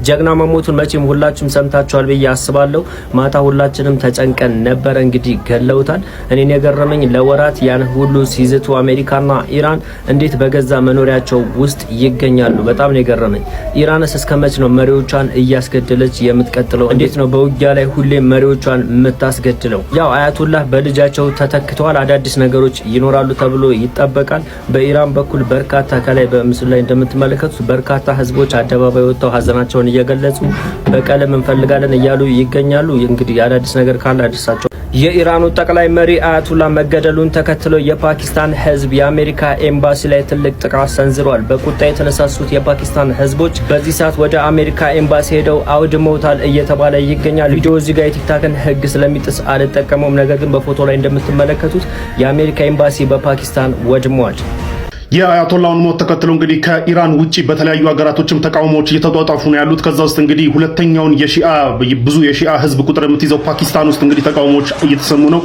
ጀግና መሞቱን መቼም ሁላችሁም ሰምታችኋል ብዬ አስባለሁ። ማታ ሁላችንም ተጨንቀን ነበር። እንግዲህ ገለውታል። እኔን የገረመኝ ለወራት ያን ሁሉ ሲዝቱ አሜሪካና ኢራን እንዴት በገዛ መኖሪያቸው ውስጥ ይገኛሉ። በጣም ነው የገረመኝ። ኢራንስ እስከመች ነው መሪዎቿን እያስገደለች የምትቀጥለው? እንዴት ነው በውጊያ ላይ ሁሌ መሪዎቿን የምታስገድለው? ያው አያቱላህ በልጃቸው ተተክተዋል። አዳዲስ ነገሮች ይኖራሉ ተብሎ ይጠበቃል። በኢራን በኩል በርካታ ከላይ በምስሉ ላይ እንደምትመለከቱት በርካታ ህዝቦች አደባባይ ወጥተው ሀዘናቸውን እየገለጹ በቀለም እንፈልጋለን እያሉ ይገኛሉ። እንግዲህ አዳዲስ ነገር ካለ አድርሳቸው። የኢራኑ ጠቅላይ መሪ አያቱላህ መገደሉን ተከትሎ የፓኪስታን ህዝብ የአሜሪካ ኤምባሲ ላይ ትልቅ ጥቃት ሰንዝሯል። በቁጣ የተነሳሱት የፓኪስታን ህዝቦች በዚህ ሰዓት ወደ አሜሪካ ኤምባሲ ሄደው አውድመውታል እየተባለ ይገኛል። ቪዲዮ እዚህ ጋር የቲክታክን ህግ ስለሚጥስ አልጠቀመውም። ነገር ግን በፎቶ ላይ እንደምትመለከቱት የአሜሪካ ኤምባሲ በፓኪስታን ወድሟል። የአያቶላውን ሞት ተከትሎ እንግዲህ ከኢራን ውጪ በተለያዩ ሀገራቶችም ተቃውሞዎች እየተጧጧፉ ነው ያሉት። ከዛ ውስጥ እንግዲህ ሁለተኛውን ብዙ የሺአ ህዝብ ቁጥር የምትይዘው ፓኪስታን ውስጥ እንግዲህ ተቃውሞዎች እየተሰሙ ነው።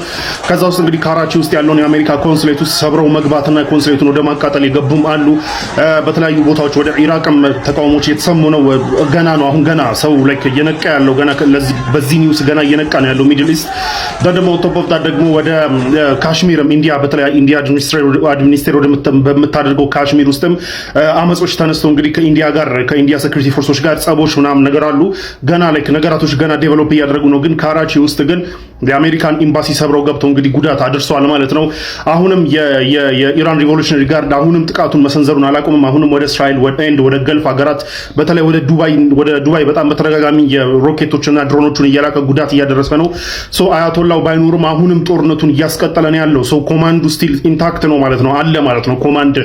ከዛ ውስጥ እንግዲህ ካራቺ ውስጥ ያለውን የአሜሪካ ኮንሱሌት ውስጥ ሰብረው መግባትና ኮንሱሌቱን ወደ ማቃጠል የገቡም አሉ። በተለያዩ ቦታዎች ወደ ኢራቅም ተቃውሞዎች እየተሰሙ ነው። ገና ነው አሁን ገና ሰው ላይክ እየነቃ ያለው ገና በዚህ ኒውስ ገና እየነቃ ነው ያለው ሚድል ኢስት። ደግሞ ቶፖፍታ ደግሞ ወደ ካሽሚርም ኢንዲያ በተለይ ኢንዲያ አድሚኒስትሬተር ታደርገው ካሽሚር ውስጥም አመጾች ተነስተው እንግዲህ ከኢንዲያ ሴኩሪቲ ፎርሶች ጋር ጸቦች ምናምን ነገር አሉ። ገና ነገራቶች ገና ዴቨሎፕ እያደረጉ ነው። ግን ካራቺ ውስጥ ግን የአሜሪካን ኤምባሲ ሰብረው ገብተው እንግዲህ ጉዳት አድርሰዋል ማለት ነው። አሁንም የኢራን ሪቮሉሽነሪ ጋርድ አሁንም ጥቃቱን መሰንዘሩን አላቆምም። አሁንም ወደ እስራኤል ወደ ገልፍ ሀገራት በተለይ ወደ ዱባይ በጣም በተደጋጋሚ የሮኬቶችና ድሮኖችን እየላከ ጉዳት እያደረሰ ነው። ሶ አያቶላው ባይኖርም አሁንም ጦርነቱን እያስቀጠለ ነው ያለው። ሶ ኮማንዱ ስቲል ኢንታክት ነው ማለት ነው አለ ማለት ነው። ኮማንድ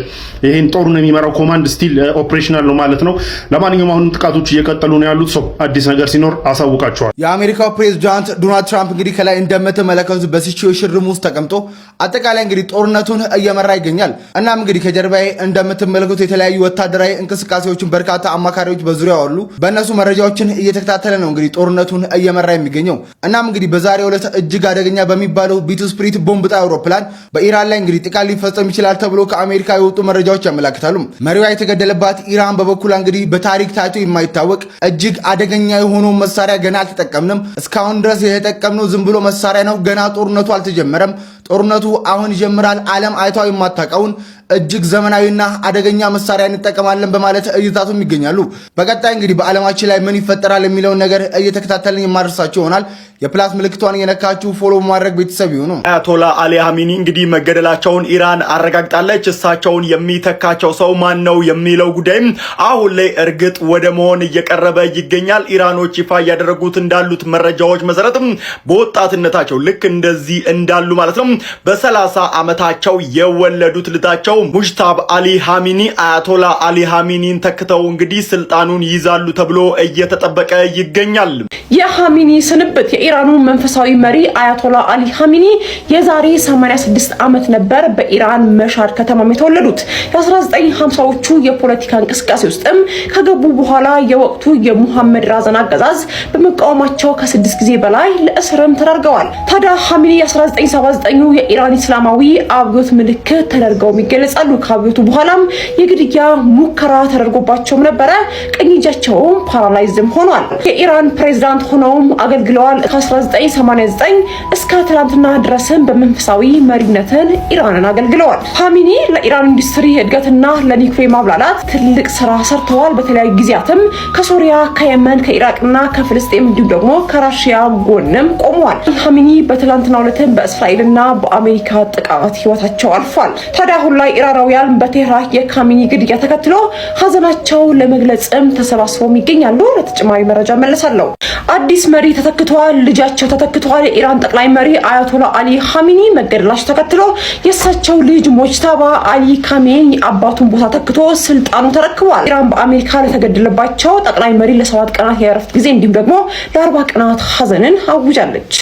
ይሄን ጦሩን የሚመራው ኮማንድ ስቲል ኦፕሬሽናል ነው ማለት ነው። ለማንኛውም አሁንም ጥቃቶች እየቀጠሉ ነው ያሉት። ሶ አዲስ ነገር ሲኖር አሳውቃቸዋል። የአሜሪካው ፕሬዝዳንት ዶናልድ ትራምፕ እንግዲህ ከላይ እንደምትመለከቱት በሲቹዌሽን ሩም ውስጥ ተቀምጦ አጠቃላይ እንግዲህ ጦርነቱን እየመራ ይገኛል። እናም እንግዲህ ከጀርባዬ እንደምትመለከቱት የተለያዩ ወታደራዊ እንቅስቃሴዎችን በርካታ አማካሪዎች በዙሪያው አሉ። በእነሱ መረጃዎችን እየተከታተለ ነው እንግዲህ ጦርነቱን እየመራ የሚገኘው። እናም እንግዲህ በዛሬው ዕለት እጅግ አደገኛ በሚባለው ቢቱ ስፕሪት ቦምብ ጣይ አውሮፕላን በኢራን ላይ እንግዲህ ጥቃት ሊፈጸም ይችላል ተብሎ ከአሜሪካ የወጡ መረጃዎች ያመለክታሉ። መሪዋ የተገደለባት ኢራን በበኩል እንግዲህ በታሪክ ታይቶ የማይታወቅ እጅግ አደገኛ የሆነው መሳሪያ ገና አልተጠቀምንም፣ እስካሁን ድረስ የተጠቀምነው ዝም ብሎ መሳሪያ ነው፣ ገና ጦርነቱ አልተጀመረም፣ ጦርነቱ አሁን ይጀምራል፣ ዓለም አይታው የማታውቀውን እጅግ ዘመናዊና አደገኛ መሳሪያ እንጠቀማለን በማለት እይታቱም ይገኛሉ። በቀጣይ እንግዲህ በዓለማችን ላይ ምን ይፈጠራል የሚለውን ነገር እየተከታተልን የማድረሳችሁ ይሆናል። የፕላስ ምልክቷን የነካችሁ ፎሎ ማድረግ ቤተሰብ ይሁኑ። አያቶላ አሊ ኻሜኒ እንግዲህ መገደላቸውን ኢራን አረጋግጣለች። እሳቸውን የሚተካቸው ሰው ማን ነው የሚለው ጉዳይም አሁን ላይ እርግጥ ወደ መሆን እየቀረበ ይገኛል። ኢራኖች ይፋ ያደረጉት እንዳሉት መረጃዎች መሰረትም በወጣትነታቸው ልክ እንደዚህ እንዳሉ ማለት ነው በ30 ዓመታቸው የወለዱት ልታቸው ሙጅታባ አሊ ኻሜኒ አያቶላ አሊ ኻሜኒን ተክተው እንግዲህ ስልጣኑን ይዛሉ ተብሎ እየተጠበቀ ይገኛል። የኻሜኒ ስንብት የኢራኑ መንፈሳዊ መሪ አያቶላ አሊ ኻሜኒ የዛሬ 86 ዓመት ነበር በኢራን መሻድ ከተማ የተወለዱት። የ1950ዎቹ የፖለቲካ እንቅስቃሴ ውስጥም ከገቡ በኋላ የወቅቱ የሙሐመድ ራዘን አገዛዝ በመቃወማቸው ከ6 ጊዜ በላይ ለእስርም ተዳርገዋል። ታዲያ ኻሜኒ የ1979 የኢራን እስላማዊ አብዮት ምልክት ተደርገው ይገለጻሉ። ከአብዮቱ በኋላም የግድያ ሙከራ ተደርጎባቸውም ነበረ። ቀኝ እጃቸውም ፓራላይዝም ሆኗል። የኢራን ፕሬዝዳንት ሆነውም አገልግለዋል። ከ1989 እስከ ትናንትና ድረስም በመንፈሳዊ መሪነትን ኢራንን አገልግለዋል። ኻሜኒ ለኢራን ኢንዱስትሪ እድገትና ለኒውክሌር ማብላላት ትልቅ ስራ ሰርተዋል። በተለያዩ ጊዜያትም ከሶሪያ፣ ከየመን፣ ከኢራቅና ከፍልስጤም እንዲሁም ደግሞ ከራሽያ ጎንም ቆመዋል። ኻሜኒ በትናንትናው ዕለትም በእስራኤልና በአሜሪካ ጥቃት ህይወታቸው አልፏል። ታዲያ አሁን ላይ ኢራናውያን በቴህራን የኻሜኒ ግድያ ተከትሎ ሀዘናቸው ለመግለጽም ተሰባስበው ይገኛሉ። ለተጨማሪ መረጃ መለሳለሁ። አዲስ መሪ ተተክቷል። ልጃቸው ተተክቷል። የኢራን ጠቅላይ መሪ አያቶላ አሊ ኻሜኒ መገደላቸው ተከትሎ የእሳቸው ልጅ ሙጅታባ አሊ ኻሜኒ አባቱን ቦታ ተክቶ ስልጣኑ ተረክቧል። ኢራን በአሜሪካ ለተገደለባቸው ጠቅላይ መሪ ለ7 ቀናት የእረፍት ጊዜ እንዲሁም ደግሞ ለ40 ቀናት ሀዘንን አውጃለች።